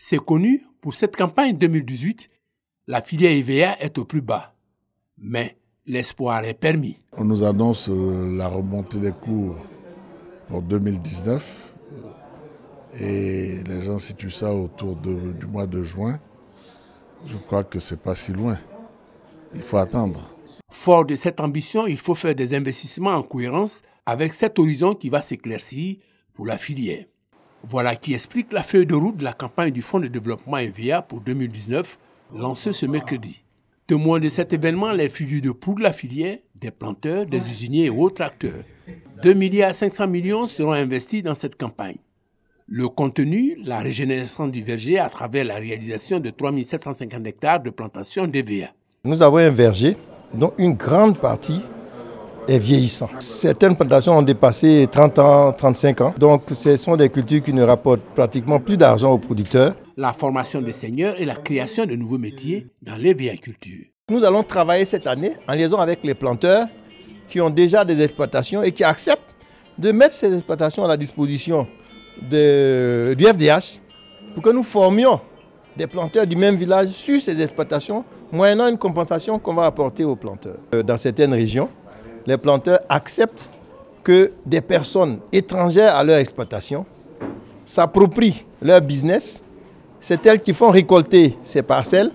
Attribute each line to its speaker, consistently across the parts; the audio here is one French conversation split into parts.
Speaker 1: C'est connu, pour cette campagne 2018, la filière EVA est au plus bas. Mais l'espoir est permis.
Speaker 2: On nous annonce la remontée des cours pour 2019 et les gens situent ça autour du mois de juin. Je crois que ce n'est pas si loin. Il faut attendre.
Speaker 1: Fort de cette ambition, il faut faire des investissements en cohérence avec cet horizon qui va s'éclaircir pour la filière. Voilà qui explique la feuille de route de la campagne du Fonds de développement EVA pour 2019, lancée ce mercredi. Témoins de cet événement, les figures de proue de la filière, des planteurs, des usiniers et autres acteurs. 2,5 milliards seront investis dans cette campagne. Le contenu, la régénération du verger à travers la réalisation de 3 750 hectares de plantation d'EVA.
Speaker 3: Nous avons un verger dont une grande partie est vieillissant. Certaines plantations ont dépassé 30 ans, 35 ans. Donc ce sont des cultures qui ne rapportent pratiquement plus d'argent aux producteurs.
Speaker 1: La formation des seigneurs et la création de nouveaux métiers dans l'EVA-culture.
Speaker 3: Nous allons travailler cette année en liaison avec les planteurs qui ont déjà des exploitations et qui acceptent de mettre ces exploitations à la disposition du FDH pour que nous formions des planteurs du même village sur ces exploitations, moyennant une compensation qu'on va apporter aux planteurs. Dans certaines régions, les planteurs acceptent que des personnes étrangères à leur exploitation s'approprient leur business. C'est elles qui font récolter ces parcelles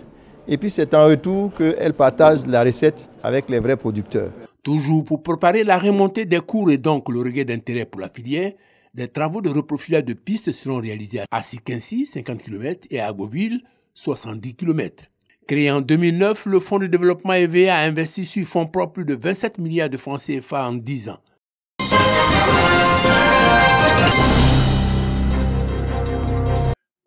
Speaker 3: et puis c'est en retour qu'elles partagent la recette avec les vrais producteurs.
Speaker 1: Toujours pour préparer la remontée des cours et donc le regain d'intérêt pour la filière, des travaux de reprofilage de pistes seront réalisés à Sikinsi, 50 km, et à Beauville, 70 km. Créé en 2009, le Fonds de développement EVA a investi sur fonds propres plus de 27 milliards de francs CFA en 10 ans.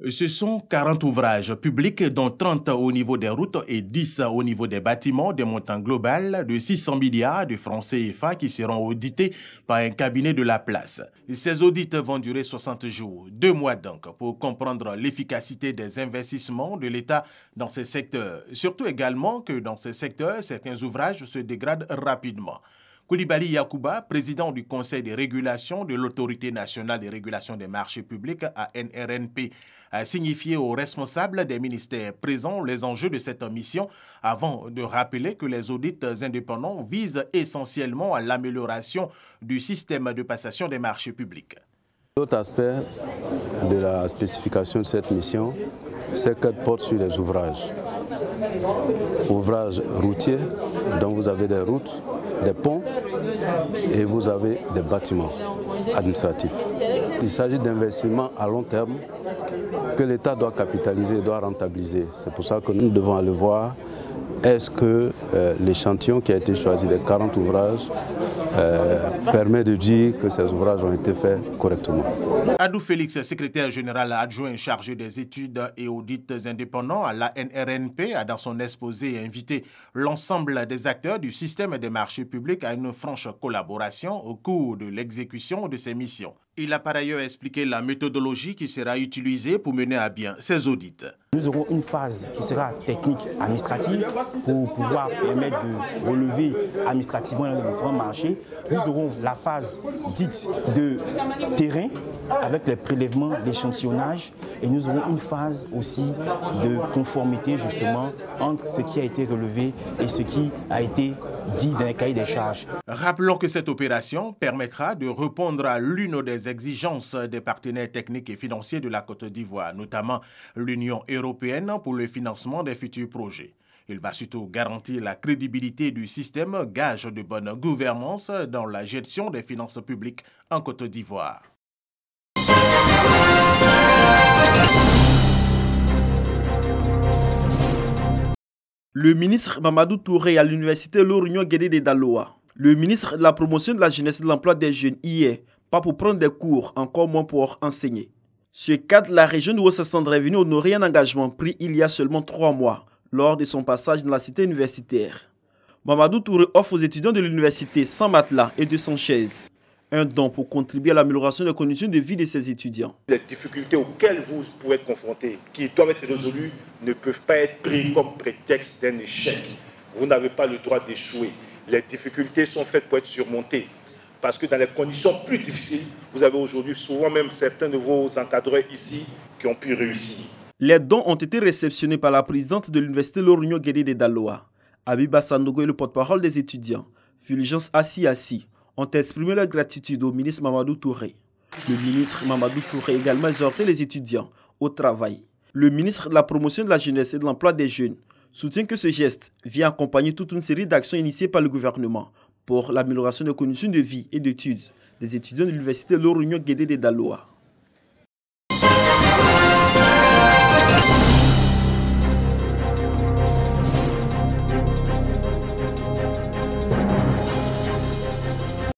Speaker 4: Ce sont 40 ouvrages publics, dont 30 au niveau des routes et 10 au niveau des bâtiments, d'un montant global de 600 milliards de francs CFA qui seront audités par un cabinet de la place. Ces audits vont durer 60 jours, 2 mois donc, pour comprendre l'efficacité des investissements de l'État dans ces secteurs. Surtout également que dans ces secteurs, certains ouvrages se dégradent rapidement. Koulibaly Yacouba, président du Conseil de régulation de l'Autorité nationale de régulation des marchés publics, ANRNP, a signifié aux responsables des ministères présents les enjeux de cette mission avant de rappeler que les audits indépendants visent essentiellement à l'amélioration du système de passation des marchés publics.
Speaker 5: L'autre aspect de la spécification de cette mission, c'est qu'elle porte sur les ouvrages. Ouvrages routiers, dont vous avez des routes, des ponts et vous avez des bâtiments administratifs. Il s'agit d'investissements à long terme que l'État doit capitaliser et doit rentabiliser. C'est pour ça que nous devons aller voir est-ce que l'échantillon qui a été choisi des 40 ouvrages permet de dire que ces ouvrages ont été faits correctement.
Speaker 4: Adou Félix, secrétaire général adjoint chargé des études et audits indépendants à la NRNP, a dans son exposé invité l'ensemble des acteurs du système des marchés publics à une franche collaboration au cours de l'exécution de ces missions. Il a par ailleurs expliqué la méthodologie qui sera utilisée pour mener à bien ces audits.
Speaker 6: Nous aurons une phase qui sera technique administrative pour pouvoir permettre de relever administrativement les différents marchés. Nous aurons la phase dite de terrain avec les prélèvements, l'échantillonnage, et nous aurons une phase aussi de conformité justement entre ce qui a été relevé et ce qui a été dit dans les cahiers des charges.
Speaker 4: Rappelons que cette opération permettra de répondre à l'une des exigences des partenaires techniques et financiers de la Côte d'Ivoire, notamment l'Union européenne pour le financement des futurs projets. Il va surtout garantir la crédibilité du système, gage de bonne gouvernance dans la gestion des finances publiques en Côte d'Ivoire.
Speaker 7: Le ministre Mamadou Touré à l'université Lorignon Guédé de Daloa. Le ministre de la promotion de la jeunesse et de l'emploi des jeunes y est, pas pour prendre des cours, encore moins pour enseigner. Ce cadre, la région de Ouest-Centre est venue honorer un engagement pris il y a seulement 3 mois, lors de son passage dans la cité universitaire. Mamadou Touré offre aux étudiants de l'université 100 matelas et 200 chaises. Un don pour contribuer à l'amélioration des conditions de vie de ces étudiants.
Speaker 8: Les difficultés auxquelles vous pouvez être confrontés, qui doivent être résolues, ne peuvent pas être prises comme prétexte d'un échec. Vous n'avez pas le droit d'échouer. Les difficultés sont faites pour être surmontées. Parce que dans les conditions plus difficiles, vous avez aujourd'hui souvent même certains de vos encadreurs ici qui ont pu réussir.
Speaker 7: Les dons ont été réceptionnés par la présidente de l'université Lorugno Guédé de Daloa. Abiba Sandogo et le porte-parole des étudiants, Fulgence Assi, ont exprimé leur gratitude au ministre Mamadou Touré. Le ministre Mamadou Touré a également exhorté les étudiants au travail. Le ministre de la Promotion de la Jeunesse et de l'Emploi des Jeunes soutient que ce geste vient accompagner toute une série d'actions initiées par le gouvernement pour l'amélioration des conditions de vie et d'études des étudiants de l'université Lorugno Guédé de Daloa.